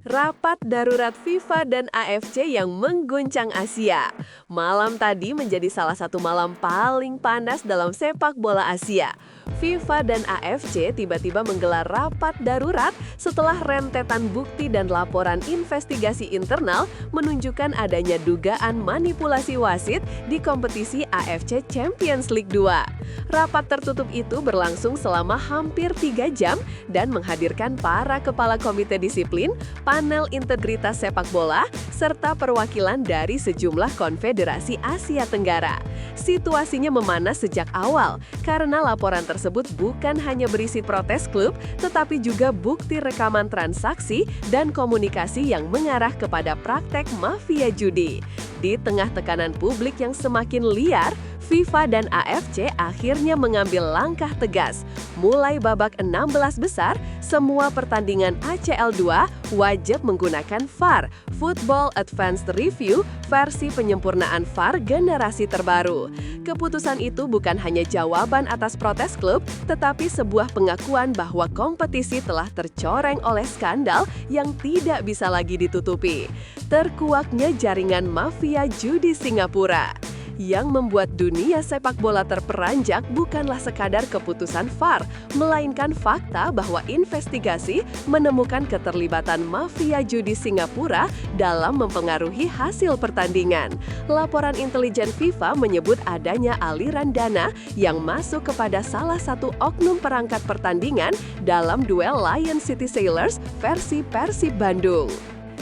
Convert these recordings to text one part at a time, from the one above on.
Rapat darurat FIFA dan AFC yang mengguncang Asia. Malam tadi menjadi salah satu malam paling panas dalam sepak bola Asia. FIFA dan AFC tiba-tiba menggelar rapat darurat setelah rentetan bukti dan laporan investigasi internal menunjukkan adanya dugaan manipulasi wasit di kompetisi AFC Champions League 2. Rapat tertutup itu berlangsung selama hampir 3 jam dan menghadirkan para kepala komite disiplin, panel integritas sepak bola, serta perwakilan dari sejumlah konfederasi Asia Tenggara. Situasinya memanas sejak awal karena laporan tersebut bukan hanya berisi protes klub, tetapi juga bukti rekaman transaksi dan komunikasi yang mengarah kepada praktek mafia judi. Di tengah tekanan publik yang semakin liar, FIFA dan AFC akhirnya mengambil langkah tegas. Mulai babak 16 besar, semua pertandingan ACL 2 wajib menggunakan VAR, Football Advanced Review, versi penyempurnaan VAR generasi terbaru. Keputusan itu bukan hanya jawaban atas protes klub, tetapi sebuah pengakuan bahwa kompetisi telah tercoreng oleh skandal yang tidak bisa lagi ditutupi. Terkuaknya jaringan mafia judi Singapura. Yang membuat dunia sepak bola terperanjak bukanlah sekadar keputusan VAR, melainkan fakta bahwa investigasi menemukan keterlibatan mafia judi Singapura dalam mempengaruhi hasil pertandingan. Laporan intelijen FIFA menyebut adanya aliran dana yang masuk kepada salah satu oknum perangkat pertandingan dalam duel Lion City Sailors versi Persib Bandung.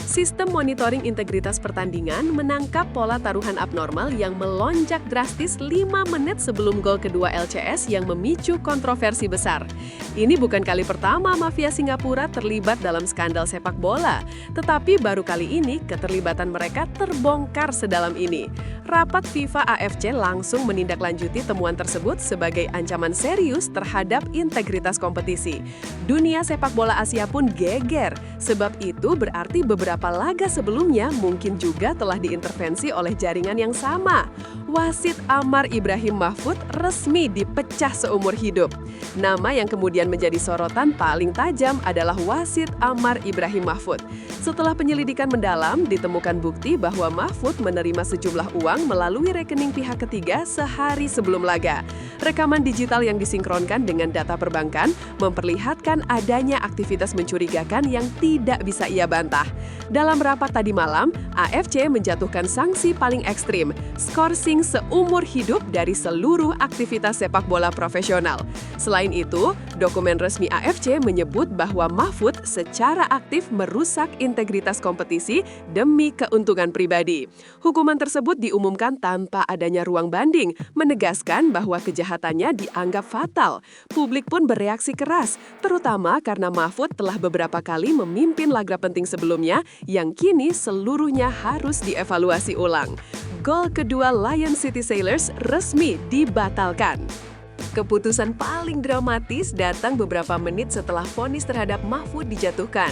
Sistem monitoring integritas pertandingan menangkap pola taruhan abnormal yang melonjak drastis 5 menit sebelum gol kedua LCS yang memicu kontroversi besar. Ini bukan kali pertama mafia Singapura terlibat dalam skandal sepak bola, tetapi baru kali ini keterlibatan mereka terbongkar sedalam ini. Rapat FIFA AFC langsung menindaklanjuti temuan tersebut sebagai ancaman serius terhadap integritas kompetisi. Dunia sepak bola Asia pun geger, sebab itu berarti beberapa laga sebelumnya mungkin juga telah diintervensi oleh jaringan yang sama. Wasit Amar Ibrahim Mahfud resmi dipecah seumur hidup. Nama yang kemudian menjadi sorotan paling tajam adalah wasit Amar Ibrahim Mahfud. Setelah penyelidikan mendalam, ditemukan bukti bahwa Mahfud menerima sejumlah uang melalui rekening pihak ketiga sehari sebelum laga. Rekaman digital yang disinkronkan dengan data perbankan memperlihatkan adanya aktivitas mencurigakan yang tidak bisa ia bantah. Dalam rapat tadi malam, AFC menjatuhkan sanksi paling ekstrim, skorsing seumur hidup dari seluruh aktivitas sepak bola profesional. Selain itu, dokumen resmi AFC menyebut bahwa Mahfud secara aktif merusak integritas kompetisi demi keuntungan pribadi. Hukuman tersebut diumumkan tanpa adanya ruang banding, menegaskan bahwa kejahatannya dianggap fatal. Publik pun bereaksi keras, terutama karena Mahfud telah beberapa kali memimpin laga penting sebelumnya yang kini seluruhnya harus dievaluasi ulang. Gol kedua Lion City Sailors resmi dibatalkan. Keputusan paling dramatis datang beberapa menit setelah vonis terhadap Mahfud dijatuhkan.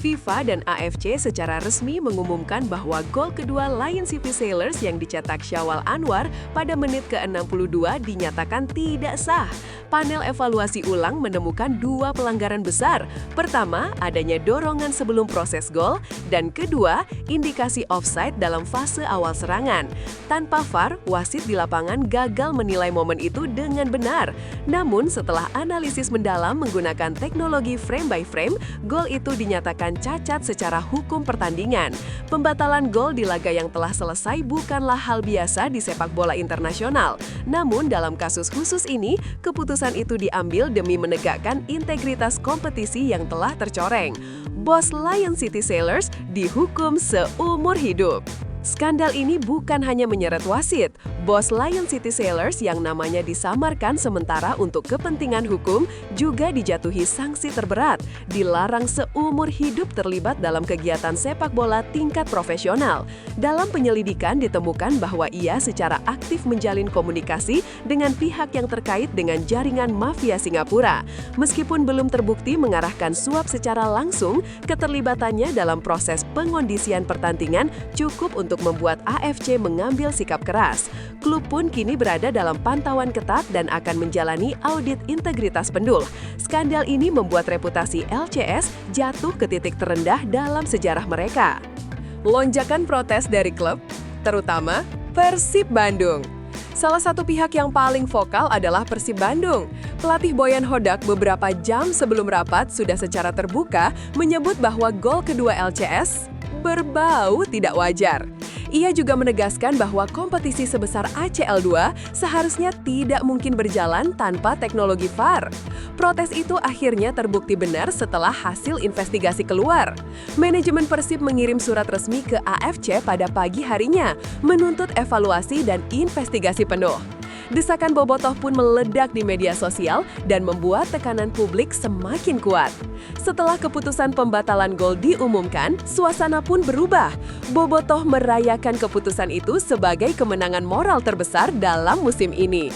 FIFA dan AFC secara resmi mengumumkan bahwa gol kedua Lion City Sailors yang dicetak Syawal Anwar pada menit ke-62 dinyatakan tidak sah. Panel evaluasi ulang menemukan 2 pelanggaran besar. Pertama, adanya dorongan sebelum proses gol, dan kedua, indikasi offside dalam fase awal serangan. Tanpa VAR, wasit di lapangan gagal menilai momen itu dengan benar. Namun, setelah analisis mendalam menggunakan teknologi frame by frame, gol itu dinyatakan cacat secara hukum pertandingan. Pembatalan gol di laga yang telah selesai bukanlah hal biasa di sepak bola internasional. Namun dalam kasus khusus ini, keputusan itu diambil demi menegakkan integritas kompetisi yang telah tercoreng. Bos Lion City Sailors dihukum seumur hidup. Skandal ini bukan hanya menyeret wasit. Bos Lion City Sailors yang namanya disamarkan sementara untuk kepentingan hukum juga dijatuhi sanksi terberat, dilarang seumur hidup terlibat dalam kegiatan sepak bola tingkat profesional. Dalam penyelidikan ditemukan bahwa ia secara aktif menjalin komunikasi dengan pihak yang terkait dengan jaringan mafia Singapura. Meskipun belum terbukti mengarahkan suap secara langsung, keterlibatannya dalam proses pengondisian pertandingan cukup untuk untuk membuat AFC mengambil sikap keras. Klub pun kini berada dalam pantauan ketat dan akan menjalani audit integritas pendul. Skandal ini membuat reputasi LCS jatuh ke titik terendah dalam sejarah mereka. Lonjakan protes dari klub, terutama Persib Bandung. Salah satu pihak yang paling vokal adalah Persib Bandung. Pelatih Boyan Hodak beberapa jam sebelum rapat sudah secara terbuka menyebut bahwa gol kedua LCS berbau tidak wajar. Ia juga menegaskan bahwa kompetisi sebesar ACL2 seharusnya tidak mungkin berjalan tanpa teknologi VAR. Protes itu akhirnya terbukti benar setelah hasil investigasi keluar. Manajemen Persib mengirim surat resmi ke AFC pada pagi harinya, menuntut evaluasi dan investigasi penuh. Desakan bobotoh pun meledak di media sosial dan membuat tekanan publik semakin kuat. Setelah keputusan pembatalan gol diumumkan, suasana pun berubah. Bobotoh merayakan keputusan itu sebagai kemenangan moral terbesar dalam musim ini.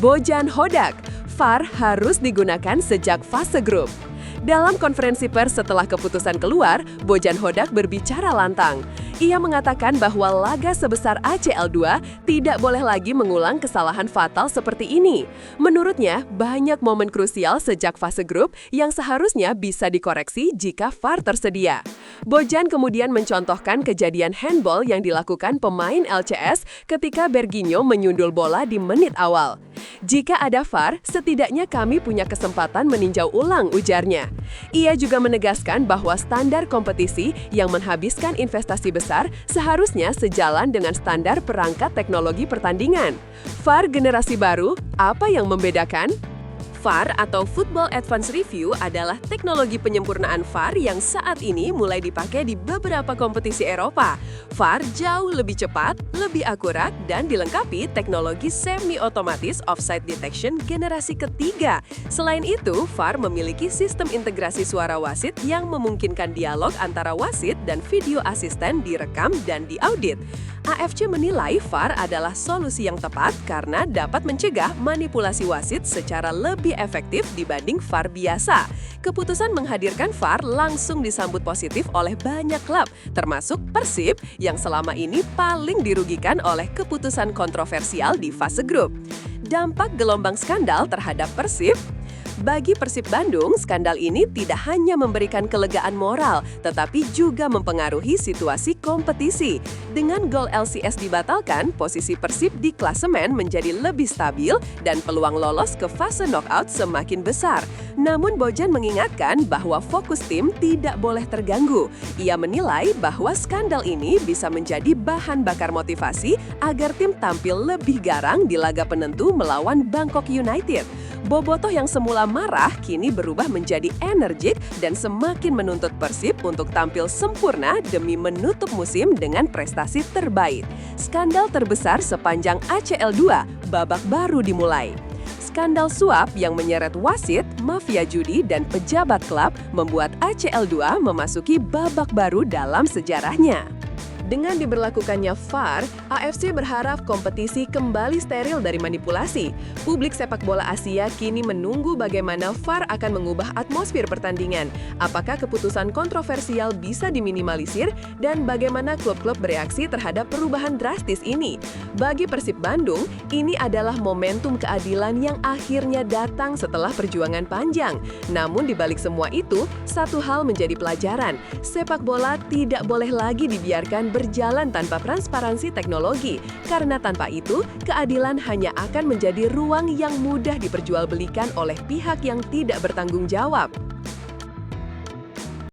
Bojan Hodak, VAR harus digunakan sejak fase grup. Dalam konferensi pers setelah keputusan keluar, Bojan Hodak berbicara lantang. Ia mengatakan bahwa laga sebesar ACL2 tidak boleh lagi mengulang kesalahan fatal seperti ini. Menurutnya, banyak momen krusial sejak fase grup yang seharusnya bisa dikoreksi jika VAR tersedia. Bojan kemudian mencontohkan kejadian handball yang dilakukan pemain LCS ketika Berginho menyundul bola di menit awal. Jika ada VAR, setidaknya kami punya kesempatan meninjau ulang, ujarnya. Ia juga menegaskan bahwa standar kompetisi yang menghabiskan investasi besar seharusnya sejalan dengan standar perangkat teknologi pertandingan. VAR generasi baru, apa yang membedakan? VAR atau Football Advanced Review adalah teknologi penyempurnaan VAR yang saat ini mulai dipakai di beberapa kompetisi Eropa. VAR jauh lebih cepat, lebih akurat, dan dilengkapi teknologi semi-otomatis offside detection generasi ketiga. Selain itu, VAR memiliki sistem integrasi suara wasit yang memungkinkan dialog antara wasit dan video asisten direkam dan diaudit. AFC menilai VAR adalah solusi yang tepat karena dapat mencegah manipulasi wasit secara lebih efektif dibanding VAR biasa. Keputusan menghadirkan VAR langsung disambut positif oleh banyak klub, termasuk Persib yang selama ini paling dirugikan oleh keputusan kontroversial di fase grup. Dampak gelombang skandal terhadap Persib. Bagi Persib Bandung, skandal ini tidak hanya memberikan kelegaan moral, tetapi juga mempengaruhi situasi kompetisi. Dengan gol LCS dibatalkan, posisi Persib di klasemen menjadi lebih stabil dan peluang lolos ke fase knockout semakin besar. Namun Bojan mengingatkan bahwa fokus tim tidak boleh terganggu. Ia menilai bahwa skandal ini bisa menjadi bahan bakar motivasi agar tim tampil lebih garang di laga penentu melawan Bangkok United. Bobotoh yang semula marah kini berubah menjadi energik dan semakin menuntut Persib untuk tampil sempurna demi menutup musim dengan prestasi terbaik. Skandal terbesar sepanjang ACL2, babak baru dimulai. Skandal suap yang menyeret wasit, mafia judi, dan pejabat klub membuat ACL2 memasuki babak baru dalam sejarahnya. Dengan diberlakukannya VAR, AFC berharap kompetisi kembali steril dari manipulasi. Publik sepak bola Asia kini menunggu bagaimana VAR akan mengubah atmosfer pertandingan. Apakah keputusan kontroversial bisa diminimalisir dan bagaimana klub-klub bereaksi terhadap perubahan drastis ini? Bagi Persib Bandung, ini adalah momentum keadilan yang akhirnya datang setelah perjuangan panjang. Namun di balik semua itu, satu hal menjadi pelajaran. Sepak bola tidak boleh lagi dibiarkan berjalan tanpa transparansi teknologi, karena tanpa itu, keadilan hanya akan menjadi ruang yang mudah diperjualbelikan oleh pihak yang tidak bertanggung jawab.